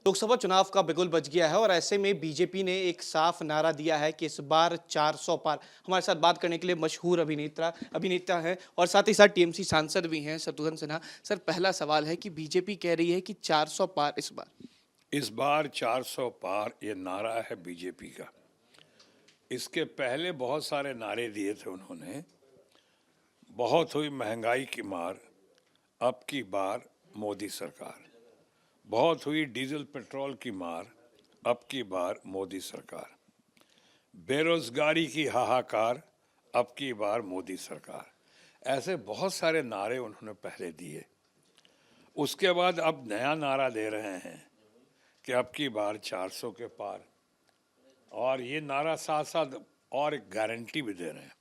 लोकसभा चुनाव का बिगुल बज गया है और ऐसे में बीजेपी ने एक साफ नारा दिया है कि इस बार 400 पार। हमारे साथ बात करने के लिए मशहूर अभिनेता हैं और साथ ही साथ टीएमसी सांसद भी हैं शत्रुघ्न सिन्हा। सर, पहला सवाल है कि बीजेपी कह रही है कि 400 पार इस बार। इस बार 400 पार ये नारा है बीजेपी का। इसके पहले बहुत सारे नारे दिए थे उन्होंने। बहुत हुई महंगाई की मार, अब की बार मोदी सरकार। बहुत हुई डीजल पेट्रोल की मार, अब की बार मोदी सरकार। बेरोजगारी की हाहाकार, अब की बार मोदी सरकार। ऐसे बहुत सारे नारे उन्होंने पहले दिए। उसके बाद अब नया नारा दे रहे हैं कि अब की बार 400 के पार। और ये नारा साथ साथ और एक गारंटी भी दे रहे हैं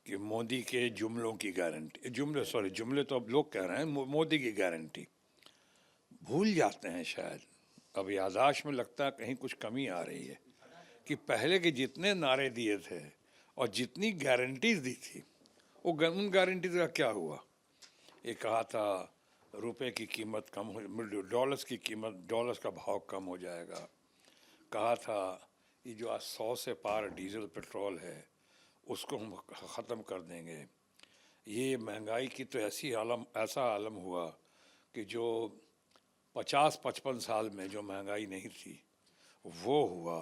कि मोदी के जुमलों की गारंटी, जुमले तो अब लोग कह रहे हैं, मोदी की गारंटी। भूल जाते हैं शायद, अब याददाश्त में लगता है कहीं कुछ कमी आ रही है कि पहले के जितने नारे दिए थे और जितनी गारंटीज दी थी उन गारंटीज का क्या हुआ। ये कहा था रुपए की कीमत कम हो, डॉलर्स का भाव कम हो जाएगा। कहा था ये जो आज 100 से पार डीजल पेट्रोल है उसको हम ख़त्म कर देंगे। ये महंगाई की तो ऐसा आलम हुआ कि जो 50-55 साल में जो महंगाई नहीं थी वो हुआ।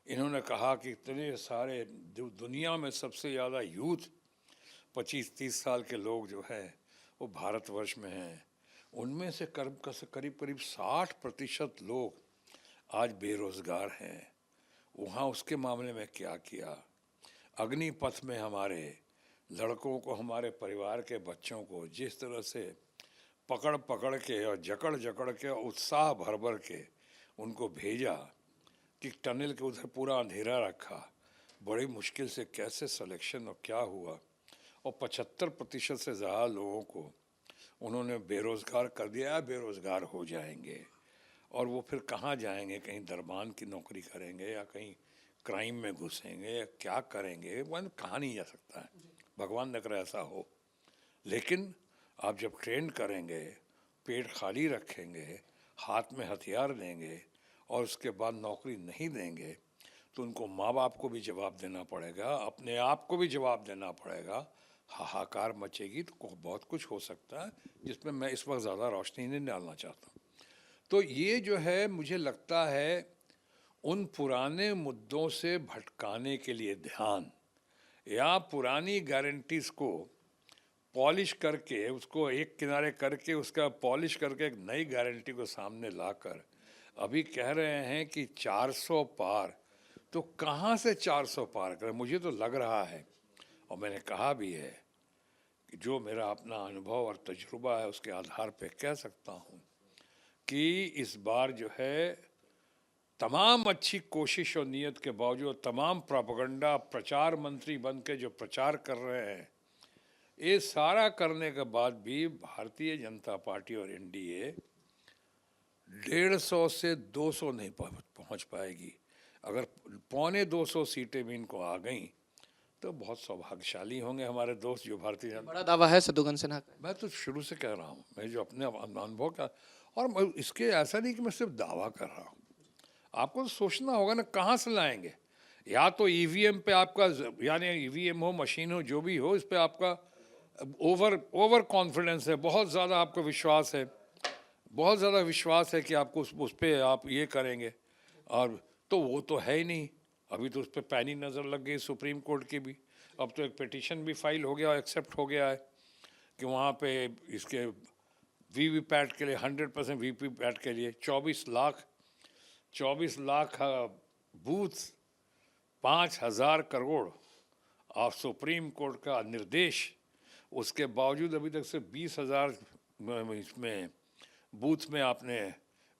इन्होंने कहा कि इतने सारे दुनिया में सबसे ज़्यादा यूथ 25-30 साल के लोग जो है वो भारतवर्ष में हैं। उनमें से करीब करीब 60% लोग आज बेरोज़गार हैं। वहाँ उसके मामले में क्या किया। अग्निपथ में हमारे लड़कों को, हमारे परिवार के बच्चों को जिस तरह से पकड़ पकड़ के और जकड़ जकड़ के उत्साह भर भर के उनको भेजा कि टनल के उधर पूरा अंधेरा रखा, बड़ी मुश्किल से कैसे सिलेक्शन और क्या हुआ, और 75% से ज़्यादा लोगों को उन्होंने बेरोज़गार कर दिया, बेरोज़गार हो जाएंगे। और वो फिर कहाँ जाएंगे, कहीं दरबान की नौकरी करेंगे या कहीं क्राइम में घुसेंगे या क्या करेंगे, वो कहा नहीं जा सकता है। भगवान न करे ऐसा हो। लेकिन आप जब ट्रेन करेंगे, पेट खाली रखेंगे, हाथ में हथियार देंगे और उसके बाद नौकरी नहीं देंगे तो उनको माँ बाप को भी जवाब देना पड़ेगा, अपने आप को भी जवाब देना पड़ेगा। हाहाकार मचेगी तो बहुत कुछ हो सकता है जिसमें मैं इस वक्त ज़्यादा रोशनी नहीं डालना चाहता। तो ये जो है मुझे लगता है उन पुराने मुद्दों से भटकाने के लिए ध्यान, या पुरानी गारंटीज़ को पॉलिश करके, उसको एक किनारे करके उसका पॉलिश करके एक नई गारंटी को सामने लाकर अभी कह रहे हैं कि 400 पार। तो कहाँ से 400 पार करें। मुझे तो लग रहा है और मैंने कहा भी है कि जो मेरा अपना अनुभव और तजुर्बा है उसके आधार पे कह सकता हूँ कि इस बार जो है तमाम अच्छी कोशिश और नियत के बावजूद, तमाम प्रोपेगेंडा प्रचार मंत्री बन के जो प्रचार कर रहे हैं, ये सारा करने के बाद भी भारतीय जनता पार्टी और एनडीए 150 से 200 नहीं पहुंच पाएगी। अगर 250 सीटें भी इनको आ गई तो बहुत सौभाग्यशाली होंगे हमारे दोस्त जो भारतीय जनता। बड़ा दावा है शत्रुघ्न सिन्हा का। मैं तो शुरू से कह रहा हूँ, मैं जो अपने अनुभव का, और इसके ऐसा नहीं कि मैं सिर्फ दावा कर रहा हूँ। आपको तो सोचना होगा ना कहाँ से लाएंगे। या तो ईवीएम पे आपका, यानी ईवीएम हो, मशीन हो, जो भी हो, इस पे आपका ओवर कॉन्फिडेंस है, बहुत ज़्यादा आपको विश्वास है, बहुत ज़्यादा विश्वास है कि आपको उस पर आप ये करेंगे। और तो वो तो है ही नहीं। अभी तो उस पर पैनी नज़र लग गई सुप्रीम कोर्ट की भी। अब तो एक पिटीशन भी फाइल हो गया और एक्सेप्ट हो गया है कि वहाँ पे इसके वीवीपैट के लिए 100% वीवीपैट के लिए 24 लाख बूथ, 5,000 करोड़ और सुप्रीम कोर्ट का निर्देश। उसके बावजूद अभी तक से 20,000 इसमें बूथ में आपने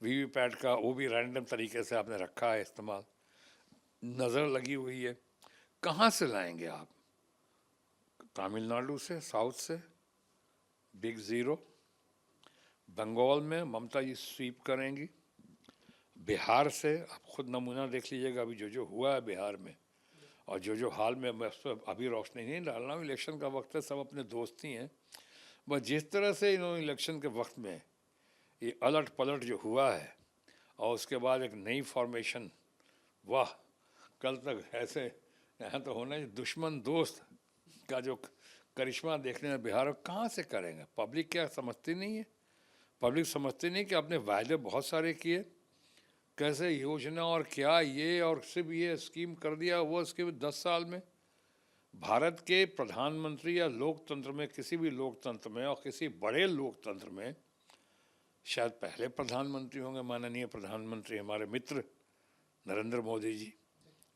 वीवीपैट का, वो भी रैंडम तरीके से आपने रखा है इस्तेमाल, नज़र लगी हुई है। कहाँ से लाएंगे आप। तमिलनाडु से, साउथ से बिग ज़ीरो, बंगाल में ममता जी स्वीप करेंगी, बिहार से आप खुद नमूना देख लीजिएगा अभी जो जो हुआ है बिहार में, और जो जो हाल में, मैं उस पर अभी रोशनी नहीं डालना हूँ, इलेक्शन का वक्त है, सब अपने दोस्त ही हैं। बस जिस तरह से इन्होंने इलेक्शन के वक्त में ये अलट पलट जो हुआ है, और उसके बाद एक नई फॉर्मेशन। वाह, कल तक ऐसे यहाँ तो होना ही दुश्मन दोस्त का जो करिश्मा देखने में बिहार में कहाँ से करेंगे। पब्लिक क्या समझती नहीं है, पब्लिक समझती नहीं कि आपने वायदे बहुत सारे किए, कैसे योजना और क्या ये और सिर्फ ये स्कीम कर दिया वो स्कीम 10 साल में। भारत के प्रधानमंत्री या लोकतंत्र में, किसी भी लोकतंत्र में और किसी बड़े लोकतंत्र में शायद पहले प्रधानमंत्री होंगे माननीय प्रधानमंत्री हमारे मित्र नरेंद्र मोदी जी,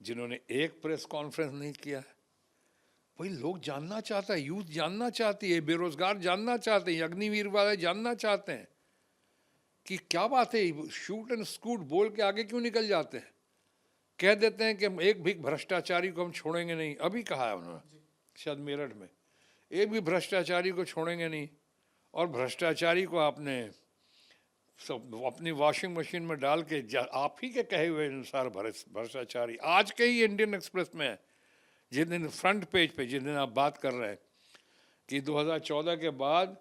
जिन्होंने एक प्रेस कॉन्फ्रेंस नहीं किया है। वही लोग जानना चाहता है, यूथ जानना चाहती है, बेरोजगार जानना चाहते हैं, अग्निवीर वाले जानना चाहते हैं कि क्या बात है, शूट एंड स्कूट बोल के आगे क्यों निकल जाते हैं। कह देते हैं कि हम एक भी भ्रष्टाचारी को हम छोड़ेंगे नहीं, अभी कहा है उन्होंने शायद मेरठ में, एक भी भ्रष्टाचारी को छोड़ेंगे नहीं। और भ्रष्टाचारी को आपने सब अपनी वॉशिंग मशीन में डाल के आप ही के कहे हुए अनुसार भ्रष्टाचारी आज के ही इंडियन एक्सप्रेस में है, जिस दिन फ्रंट पेज पे जिस दिन आप बात कर रहे हैं कि 2014 के बाद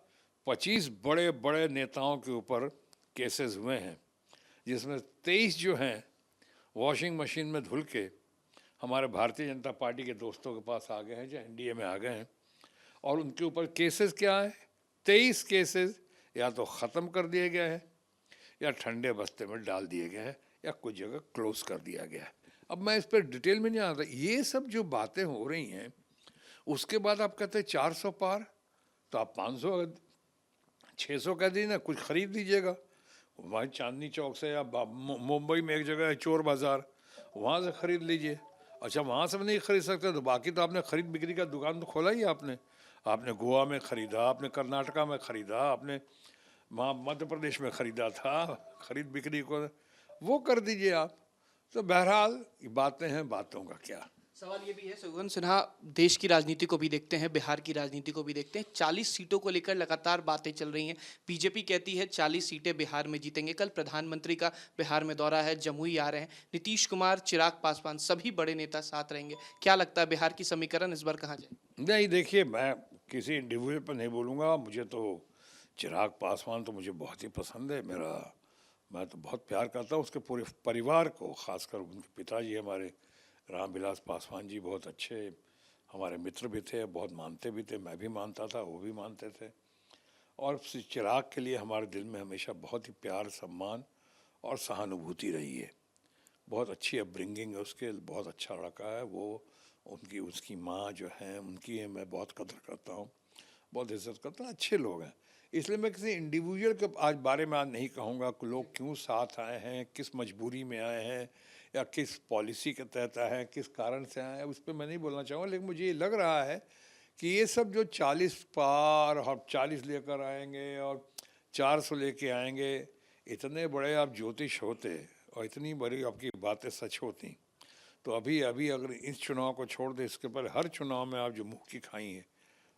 25 बड़े बड़े नेताओं के ऊपर केसेस हुए हैं, जिसमें 23 जो हैं वॉशिंग मशीन में धुल के हमारे भारतीय जनता पार्टी के दोस्तों के पास आ गए हैं, जो एनडीए में आ गए हैं। और उनके ऊपर केसेस क्या है, 23 केसेस या तो ख़त्म कर दिए गए हैं या ठंडे बस्ते में डाल दिए गए हैं या कुछ जगह क्लोज कर दिया गया है। अब मैं इस पर डिटेल में नहीं आता। ये सब जो बातें हो रही हैं, उसके बाद आप कहते हैं 400 पार, तो आप 500 600 कह दीजिए ना, कुछ खरीद लीजिएगा वहाँ चांदनी चौक से, या मुंबई में एक जगह है चोर बाज़ार, वहाँ से ख़रीद लीजिए। अच्छा, वहाँ से नहीं खरीद सकते तो बाकी तो आपने खरीद बिक्री का दुकान तो खोला ही आपने गोवा में ख़रीदा, आपने कर्नाटका में ख़रीदा, आपने वहाँ मध्य प्रदेश में ख़रीदा था, खरीद बिक्री को वो कर दीजिए आप। तो बहरहाल ये बातें हैं, बातों का क्या। सवाल ये भी है शत्रुघ्न सिन्हा, देश की राजनीति को भी देखते हैं, बिहार की राजनीति को भी देखते हैं। 40 सीटों को लेकर लगातार बातें चल रही हैं। बीजेपी कहती है 40 सीटें बिहार में जीतेंगे। कल प्रधानमंत्री का बिहार में दौरा है, जमुई आ रहे हैं, नीतीश कुमार, चिराग पासवान, सभी बड़े नेता साथ रहेंगे। क्या लगता है बिहार की समीकरण इस बार कहाँ जाए? नहीं, देखिए, मैं किसी इंडिविजुअल पर नहीं बोलूँगा। मुझे तो चिराग पासवान तो मुझे बहुत ही पसंद है, मैं तो बहुत प्यार करता हूँ उसके पूरे परिवार को, ख़ासकर उनके पिताजी हमारे रामविलास पासवान जी बहुत अच्छे हमारे मित्र भी थे, बहुत मानते भी थे, मैं भी मानता था, वो भी मानते थे। और चिराग के लिए हमारे दिल में हमेशा बहुत ही प्यार, सम्मान और सहानुभूति रही है। बहुत अच्छी अपब्रिंगिंग है उसके, बहुत अच्छा लड़का है वो। उसकी माँ जो है उनकी है, मैं बहुत कदर करता हूँ, बहुत इज्जत करता हूँ, अच्छे लोग हैं। इसलिए मैं किसी इंडिविजुअल के आज बारे में आज नहीं कहूँगा कि लोग क्यों साथ आए हैं, किस मजबूरी में आए हैं या किस पॉलिसी के तहत आए हैं, किस कारण से आए हैं, उस पर मैं नहीं बोलना चाहूँगा। लेकिन मुझे ये लग रहा है कि ये सब जो 40 पार और 40 लेकर आएंगे और 400 लेके आएंगे, इतने बड़े आप ज्योतिष होते और इतनी बड़ी आपकी बातें सच होती, तो अभी अगर इस चुनाव को छोड़ दे, इसके पर हर चुनाव में आप जो मुँह की खाई है,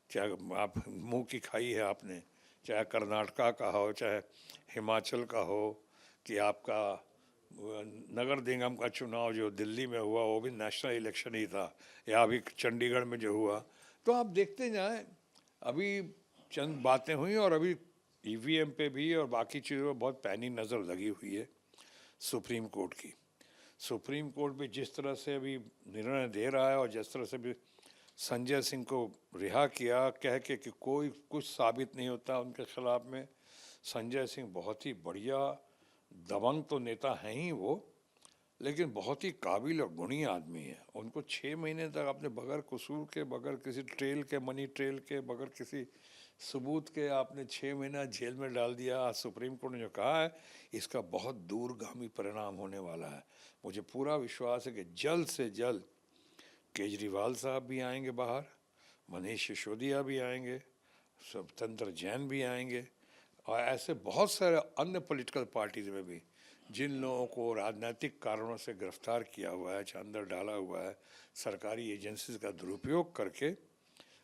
चाहे आप मुँह की खाई है आपने, चाहे कर्नाटका का हो, चाहे हिमाचल का हो, कि आपका नगर निगम का चुनाव जो दिल्ली में हुआ वो भी नेशनल इलेक्शन ही था, या अभी चंडीगढ़ में जो हुआ, तो आप देखते जाएं। अभी चंद बातें हुई और अभी ईवीएम पे भी और बाकी चीज़ों पर बहुत पैनी नज़र लगी हुई है सुप्रीम कोर्ट की। सुप्रीम कोर्ट भी जिस तरह से अभी निर्णय दे रहा है और जिस तरह से भी संजय सिंह को रिहा किया कह के कि कोई कुछ साबित नहीं होता उनके खिलाफ में। संजय सिंह बहुत ही बढ़िया दबंग तो नेता हैं ही वो, लेकिन बहुत ही काबिल और गुणी आदमी है। उनको 6 महीने तक आपने बगैर कसूर के, बगैर किसी ट्रेल के, मनी ट्रेल के, बगैर किसी सबूत के आपने 6 महीना जेल में डाल दिया। आज सुप्रीम कोर्ट ने जो कहा है, इसका बहुत दूरगामी परिणाम होने वाला है। मुझे पूरा विश्वास है कि जल्द से जल्द केजरीवाल साहब भी आएंगे बाहर, मनीष सिसोदिया भी आएंगे, स्वतंत्र जैन भी आएंगे, और ऐसे बहुत सारे अन्य पॉलिटिकल पार्टीज में भी जिन लोगों को राजनीतिक कारणों से गिरफ्तार किया हुआ है, अंदर डाला हुआ है सरकारी एजेंसीज का दुरुपयोग करके,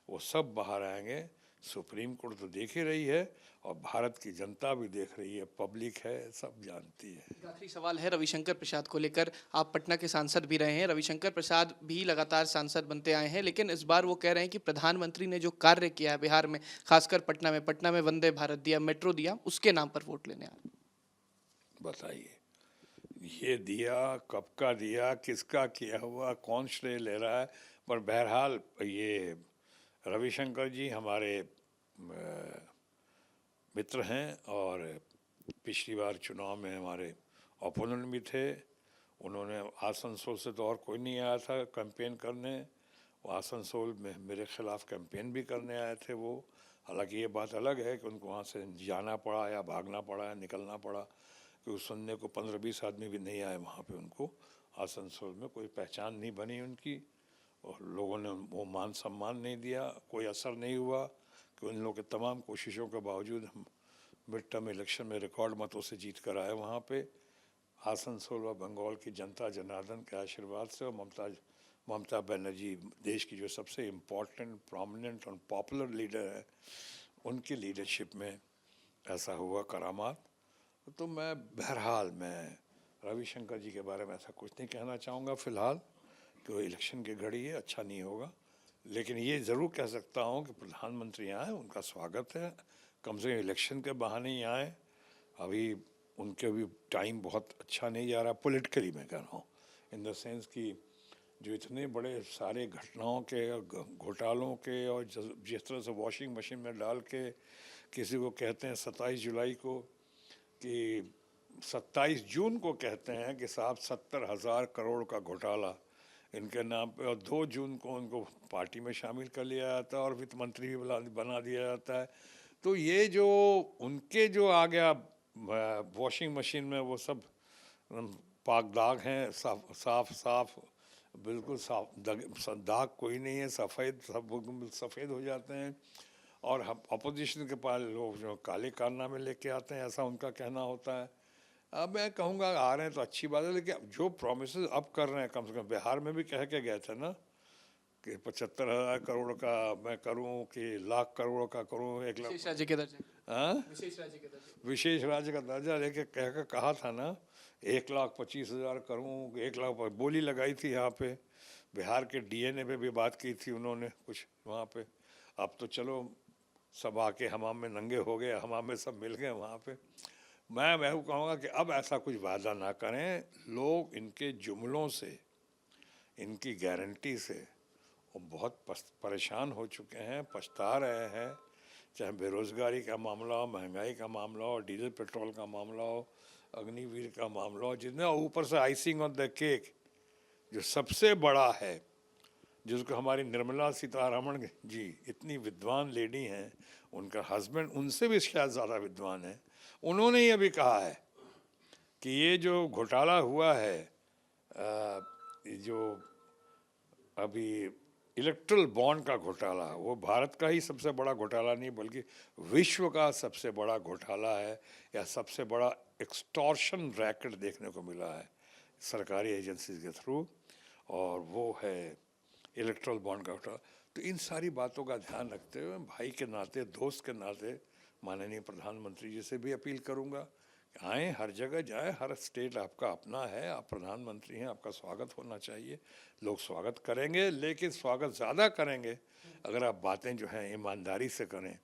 वो सब बाहर आएंगे। सुप्रीम कोर्ट तो देख ही रही है और भारत की जनता भी देख रही है, पब्लिक है, सब जानती है। एक आखिरी सवाल है रविशंकर प्रसाद को लेकर। आप पटना के सांसद भी रहे हैं, रविशंकर प्रसाद भी लगातार सांसद बनते आए हैं, लेकिन इस बार वो कह रहे हैं कि प्रधानमंत्री ने जो कार्य किया है बिहार में, खासकर पटना में वंदे भारत दिया, मेट्रो दिया, उसके नाम पर वोट लेने आ रहे हैं। बताइए, ये दिया, कब का दिया, किसका किया हुआ, कौन श्रेय ले रहा है, पर बहरहाल ये रविशंकर जी हमारे मित्र हैं और पिछली बार चुनाव में हमारे ओपोनेंट भी थे। उन्होंने आसनसोल से तो और कोई नहीं आया था कैंपेन करने, वो आसनसोल में मेरे खिलाफ कैंपेन भी करने आए थे वो। हालांकि ये बात अलग है कि उनको वहाँ से जाना पड़ा या भागना पड़ा या निकलना पड़ा, क्योंकि सुनने को 15-20 आदमी भी नहीं आए वहाँ पे। उनको आसनसोल में कोई पहचान नहीं बनी उनकी और लोगों ने वो मान सम्मान नहीं दिया, कोई असर नहीं हुआ कि उन लोगों के तमाम कोशिशों के बावजूद हम मिड टर्म इलेक्शन में रिकॉर्ड मतों से जीत कर आए वहाँ पे। आसनसोल व बंगाल की जनता जनार्दन के आशीर्वाद से और ममता बनर्जी देश की जो सबसे इम्पोर्टेंट, प्रोमिनेंट और पॉपुलर लीडर है, उनकी लीडरशिप में ऐसा हुआ करामात। तो मैं बहरहाल रविशंकर जी के बारे में ऐसा कुछ नहीं कहना चाहूँगा फ़िलहाल कि वो इलेक्शन की घड़ी है, अच्छा नहीं होगा। लेकिन ये ज़रूर कह सकता हूँ कि प्रधानमंत्री आए, उनका स्वागत है, कम से कम इलेक्शन के बहाने ही आए। अभी उनके भी टाइम बहुत अच्छा नहीं जा रहा पॉलिटिकली, मैं कह रहा हूँ, इन द सेंस कि जो इतने बड़े सारे घटनाओं के, घोटालों के, और जिस तरह से वॉशिंग मशीन में डाल के किसी को कहते हैं 27 जुलाई को कि 27 जून को कहते हैं कि साहब 70,000 करोड़ का घोटाला इनके नाम पे, और 2 जून को उनको पार्टी में शामिल कर लिया जाता है और वित्त मंत्री भी बना दिया जाता है। तो ये जो उनके जो आ गया वॉशिंग मशीन में, वो सब पाक दाग हैं, साफ बिल्कुल साफ दाग कोई नहीं है, सफ़ेद, सब सफ़ेद हो जाते हैं। और हम अपोजिशन के पास लोग जो काले कारनामे लेके आते हैं, ऐसा उनका कहना होता है। अब मैं कहूँगा आ रहे हैं तो अच्छी बात है, लेकिन जो प्रोमिसेस अब कर रहे हैं, कम से कम बिहार में भी कह के गए थे ना कि 75,000 करोड़ का मैं करूं कि 1,00,000 करोड़ का करूं, 1,00,000 विशेष राज्य के दर्जे, हाँ, विशेष राज्य का दर्जा लेके कह के कहा था ना 1,25,000 करूं, 1,00,000 बोली लगाई थी यहाँ पे। बिहार के डीएनए पे भी बात की थी उन्होंने कुछ वहाँ पे। अब तो चलो सब आके हमाम में नंगे हो गए, हमाम में सब मिल गए वहाँ पे। मैं कहूँगा कि अब ऐसा कुछ वादा ना करें। लोग इनके जुमलों से, इनकी गारंटी से वो बहुत परेशान हो चुके हैं, पछता रहे हैं। चाहे बेरोज़गारी का मामला हो, महंगाई का मामला हो, डीजल पेट्रोल का मामला हो, अग्निवीर का मामला हो, जितने ऊपर से आइसिंग ऑन द केक जो सबसे बड़ा है, जिसको हमारी निर्मला सीतारमण जी इतनी विद्वान लेडी हैं, उनका हस्बैंड उनसे भी शायद ज़्यादा विद्वान है, उन्होंने ही अभी कहा है कि ये जो घोटाला हुआ है, जो अभी इलेक्ट्रल बॉन्ड का घोटाला, वो भारत का ही सबसे बड़ा घोटाला नहीं बल्कि विश्व का सबसे बड़ा घोटाला है, या सबसे बड़ा एक्सटॉर्शन रैकेट देखने को मिला है सरकारी एजेंसीज के थ्रू, और वो है इलेक्ट्रल बॉन्ड का घोटाला। तो इन सारी बातों का ध्यान रखते हुए भाई के नाते, दोस्त के नाते माननीय प्रधानमंत्री जी से भी अपील करूंगा, आएँ, हर जगह जाएँ, हर स्टेट आपका अपना है, आप प्रधानमंत्री हैं, आपका स्वागत होना चाहिए, लोग स्वागत करेंगे। लेकिन स्वागत ज़्यादा करेंगे अगर आप बातें जो हैं ईमानदारी से करें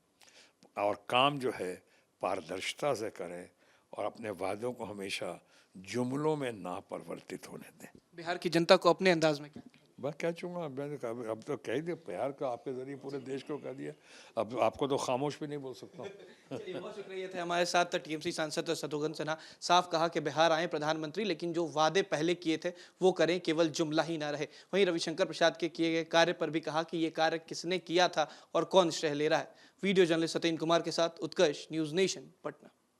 और काम जो है पारदर्शिता से करें, और अपने वादों को हमेशा जुमलों में ना परिवर्तित होने दें। बिहार की जनता को अपने अंदाज में क्या, बस क्या चूँगा, मैंने कहा अब तो कह दिया, प्यार का आपके ज़रिए पूरे देश को कह दिया, अब आपको तो खामोश भी नहीं बोल सकता हूँ। चलिए, बहुत शुक्रिया थे हमारे साथ टीएमसी सांसद शत्रुघ्न सिन्हा। साफ कहा कि बिहार आए प्रधानमंत्री, लेकिन जो वादे पहले किए थे वो करें, केवल जुमला ही ना रहे। वहीं रविशंकर प्रसाद के किए गए कार्य पर भी कहा कि ये कार्य किसने किया था और कौन श्रेय ले रहा है। वीडियो जर्नलिस्ट सत्येंद्र कुमार के साथ उत्कर्ष, न्यूज़ नेशन, पटना।